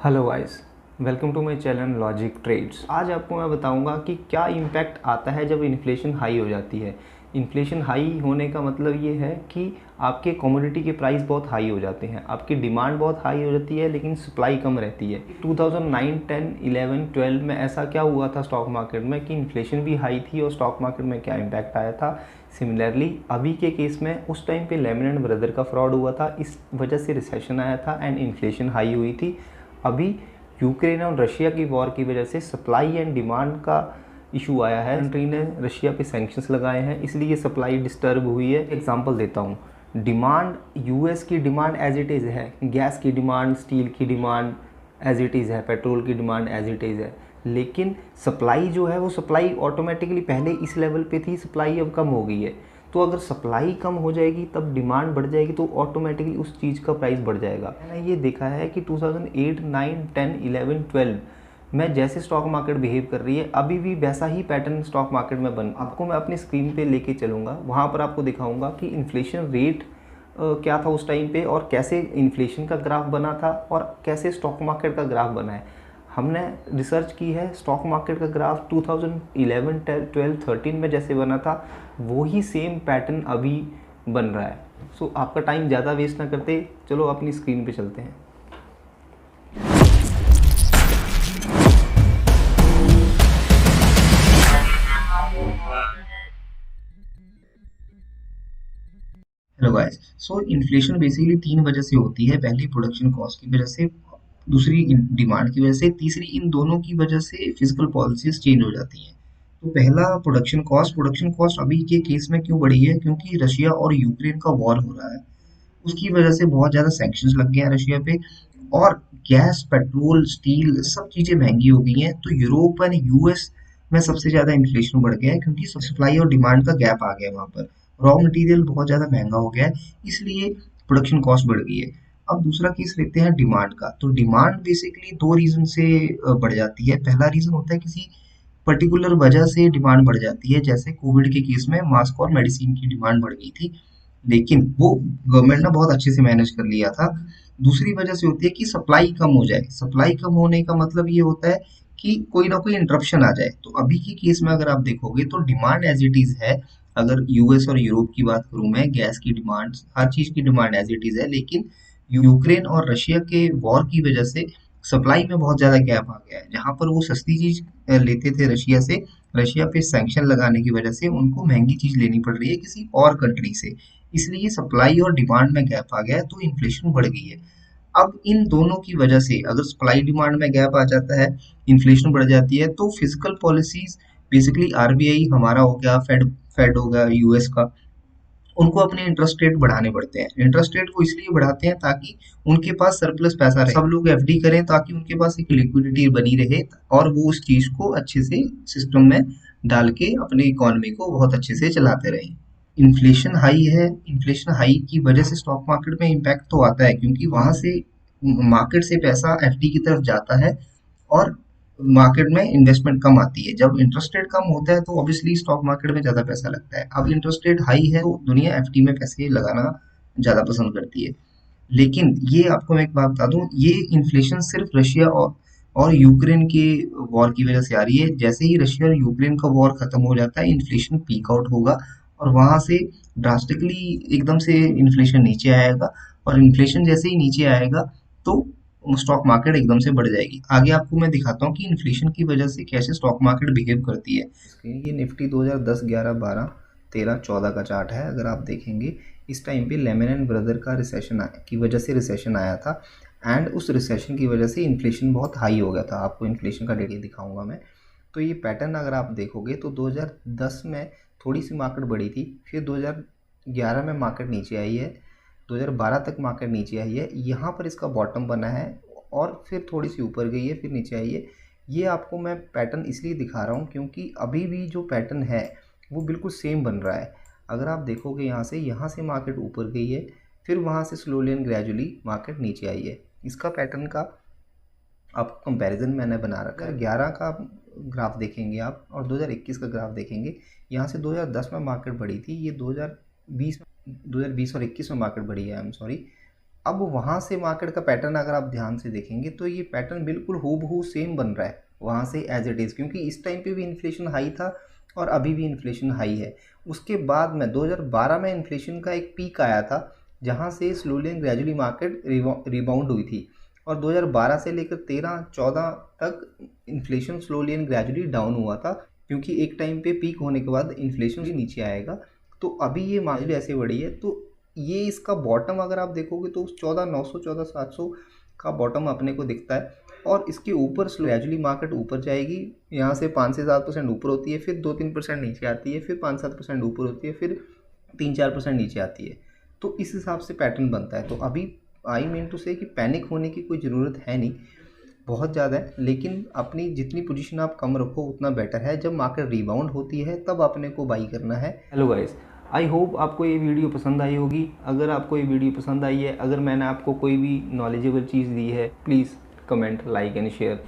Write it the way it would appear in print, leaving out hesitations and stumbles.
Hello guys, welcome to my channel logic trades. आज आपको मैं बताऊंगा कि क्या इम्पैक्ट आता है जब इन्फ्लेशन हाई हो जाती है। इन्फ्लेशन हाई होने का मतलब ये है कि आपके कमोडिटी के प्राइस बहुत हाई हो जाते हैं, आपकी डिमांड बहुत हाई हो जाती है लेकिन सप्लाई कम रहती है। 2009, 10, 11, 12 में ऐसा क्या हुआ था स्टॉक मार्केट में कि इन्फ्लेशन भी हाई थी और स्टॉक मार्केट में क्या इम्पैक्ट आया था। सिमिलरली अभी के केस में उस टाइम पे लेमन एंड ब्रदर का फ्रॉड हुआ था, इस वजह से रिसेशन आया था एंड इन्फ्लेशन हाई हुई थी। अभी यूक्रेन और रशिया की वॉर की वजह से सप्लाई एंड डिमांड का इशू आया है। कंट्री ने रशिया पे सैंक्शंस लगाए हैं, इसलिए सप्लाई डिस्टर्ब हुई है। एग्जांपल देता हूँ, डिमांड यूएस की डिमांड एज इट इज़ है, गैस की डिमांड, स्टील की डिमांड एज इट इज़ है, पेट्रोल की डिमांड एज इट इज़ है, लेकिन सप्लाई जो है वो सप्लाई ऑटोमेटिकली पहले इस लेवल पे थी, सप्लाई अब कम हो गई है। तो अगर सप्लाई कम हो जाएगी तब डिमांड बढ़ जाएगी, तो ऑटोमेटिकली उस चीज़ का प्राइस बढ़ जाएगा। मैंने ये देखा है कि 2008, 9, 10, 11, 12 में जैसे स्टॉक मार्केट बिहेव कर रही है, अभी भी वैसा ही पैटर्न स्टॉक मार्केट में बन आपको मैं अपनी स्क्रीन पे लेके चलूँगा, वहाँ पर आपको दिखाऊँगा कि इन्फ्लेशन रेट क्या था उस टाइम पे और कैसे इन्फ्लेशन का ग्राफ बना था और कैसे स्टॉक मार्केट का ग्राफ बना है। हमने रिसर्च की है, स्टॉक मार्केट का ग्राफ 2011, 12, 13 में जैसे बना था वही सेम पैटर्न अभी बन रहा है। सो आपका टाइम ज़्यादा वेस्ट ना करते चलो अपनी स्क्रीन पे चलते हैं। Hello guys. सो इन्फ्लेशन बेसिकली तीन वजह से होती है। पहली प्रोडक्शन कॉस्ट की वजह से, दूसरी डिमांड की वजह से, तीसरी इन दोनों की वजह से फिजिकल पॉलिसीज चेंज हो जाती हैं। तो पहला प्रोडक्शन कॉस्ट अभी के केस में क्यों बढ़ी है? क्योंकि रशिया और यूक्रेन का वॉर हो रहा है, उसकी वजह से बहुत ज़्यादा सैंक्शंस लग गए हैं रशिया पे। और गैस, पेट्रोल, स्टील सब चीज़ें महंगी हो गई हैं। तो यूरोप एंड यूएस में सबसे ज़्यादा इन्फ्लेशन बढ़ गया है, क्योंकि सप्लाई और डिमांड का गैप आ गया है वहाँ पर। रॉ मटेरियल बहुत ज़्यादा महंगा हो गया है, इसलिए प्रोडक्शन कॉस्ट बढ़ गई है। अब दूसरा केस लेते हैं डिमांड का। तो डिमांड बेसिकली दो रीज़न से बढ़ जाती है। पहला रीज़न होता है किसी पर्टिकुलर वजह से डिमांड बढ़ जाती है, जैसे कोविड के केस में मास्क और मेडिसिन की डिमांड बढ़ गई थी, लेकिन वो गवर्नमेंट ने बहुत अच्छे से मैनेज कर लिया था। दूसरी वजह से होती है कि सप्लाई कम हो जाए। सप्लाई कम होने का मतलब ये होता है कि कोई ना कोई इंटरप्शन आ जाए। तो अभी के केस में अगर आप देखोगे तो डिमांड एज इट इज है। अगर यूएस और यूरोप की बात करूं मैं, गैस की डिमांड, हर चीज की डिमांड एज इट इज है, लेकिन यूक्रेन और रशिया के वॉर की वजह से सप्लाई में बहुत ज्यादा गैप आ गया है। जहां पर वो सस्ती चीज लेते थे रशिया से, रशिया पे सैंक्शन लगाने की वजह से उनको महंगी चीज लेनी पड़ रही है किसी और कंट्री से। इसलिए सप्लाई और डिमांड में गैप आ गया है, तो इन्फ्लेशन बढ़ गई है। अब इन दोनों की वजह से अगर सप्लाई डिमांड में गैप आ जाता है, इन्फ्लेशन बढ़ जाती है, तो फिजिकल पॉलिसीज बेसिकली आरबीआई हमारा हो गया, फेड फेड हो गया यूएस का, उनको अपने इंटरेस्ट रेट बढ़ाने पड़ते हैं। इंटरेस्ट रेट वो इसलिए बढ़ाते हैं ताकि उनके पास सरप्लस पैसा रहे, सब लोग एफडी करें ताकि उनके पास एक लिक्विडिटी बनी रहे, और वो उस चीज को अच्छे से सिस्टम में डाल के अपनी इकोनॉमी को बहुत अच्छे से चलाते रहें। इन्फ्लेशन हाई है, इन्फ्लेशन हाई की वजह से स्टॉक मार्केट में इम्पैक्ट तो आता है, क्योंकि वहां से मार्केट से पैसा एफडी की तरफ जाता है और मार्केट में इन्वेस्टमेंट कम आती है। जब इंटरेस्ट रेट कम होता है तो ऑब्वियसली स्टॉक मार्केट में ज्यादा पैसा लगता है। अब इंटरेस्ट रेट हाई है तो दुनिया एफडी में पैसे लगाना ज्यादा पसंद करती है। लेकिन ये आपको मैं एक बात बता दूं, ये इन्फ्लेशन सिर्फ रशिया और यूक्रेन के वॉर की वजह से आ रही है। जैसे ही रशिया और यूक्रेन का वॉर खत्म हो जाता है, इन्फ्लेशन पीक आउट होगा और वहां से ड्रास्टिकली एकदम से इन्फ्लेशन नीचे आएगा। और इन्फ्लेशन जैसे ही नीचे आएगा तो स्टॉक मार्केट एकदम से बढ़ जाएगी। आगे आपको मैं दिखाता हूँ कि इन्फ्लेशन की वजह से कैसे स्टॉक मार्केट बिहेव करती है। ये निफ्टी 2010, 11, 12, 13, 14 का चार्ट है। अगर आप देखेंगे इस टाइम पे लेमन एंड ब्रदर का रिसेशन की वजह से रिसेशन आया था एंड उस रिसेशन की वजह से इन्फ्लेशन बहुत हाई हो गया था। आपको इन्फ्लेशन का डेटा दिखाऊंगा मैं। तो ये पैटर्न अगर आप देखोगे तो 2010 में थोड़ी सी मार्केट बढ़ी थी, फिर 2011 में मार्केट नीचे आई है, 2012 तक मार्केट नीचे आई है, यहाँ पर इसका बॉटम बना है और फिर थोड़ी सी ऊपर गई है, फिर नीचे आई है। ये आपको मैं पैटर्न इसलिए दिखा रहा हूँ क्योंकि अभी भी जो पैटर्न है वो बिल्कुल सेम बन रहा है। अगर आप देखोगे यहाँ से मार्केट ऊपर गई है, फिर वहाँ से स्लोली एंड ग्रेजुअली मार्केट नीचे आई है। इसका पैटर्न का आपको कंपैरिजन मैंने बना रखा है। 11 का ग्राफ देखेंगे आप और 2021 का ग्राफ देखेंगे, यहाँ से 2010 में मार्केट बढ़ी थी, ये 2020 और 21 में मार्केट बढ़ी है, आई एम सॉरी। अब वहाँ से मार्केट का पैटर्न अगर आप ध्यान से देखेंगे तो ये पैटर्न बिल्कुल हूबहू सेम बन रहा है वहाँ से एज इट इज़, क्योंकि इस टाइम पे भी इन्फ्लेशन हाई था और अभी भी इन्फ्लेशन हाई है। उसके बाद में 2012 में इन्फ्लेशन का एक पीक आया था जहाँ से slowly and gradually market rebound हुई थी, और 2012 से लेकर 13-14 तक inflation slowly and gradually down हुआ था, क्योंकि एक टाइम पे पीक होने के बाद इन्फ्लेशन भी नीचे आएगा। तो अभी ये मार्जिन ऐसे बढ़ी है, तो ये इसका बॉटम अगर आप देखोगे तो 14,900 14,700 का बॉटम अपने को दिखता है, और इसके ऊपर ग्रेजुअली मार्केट ऊपर जाएगी। यहाँ से 5 से 7% ऊपर होती है, फिर 2-3% नीचे आती है, फिर 5-7% ऊपर होती है, फिर 3-4% नीचे आती है। तो इस हिसाब से पैटर्न बनता है। तो अभी आई मीन टू से कि पैनिक होने की कोई ज़रूरत है नहीं, बहुत ज़्यादा है, लेकिन अपनी जितनी पोजीशन आप कम रखो उतना बेटर है। जब मार्केट रिबाउंड होती है तब अपने को बाई करना है। हेलो गाइस, आई होप आपको ये वीडियो पसंद आई होगी। अगर आपको ये वीडियो पसंद आई है, अगर मैंने आपको कोई भी नॉलेजेबल चीज़ दी है, please comment, like and share.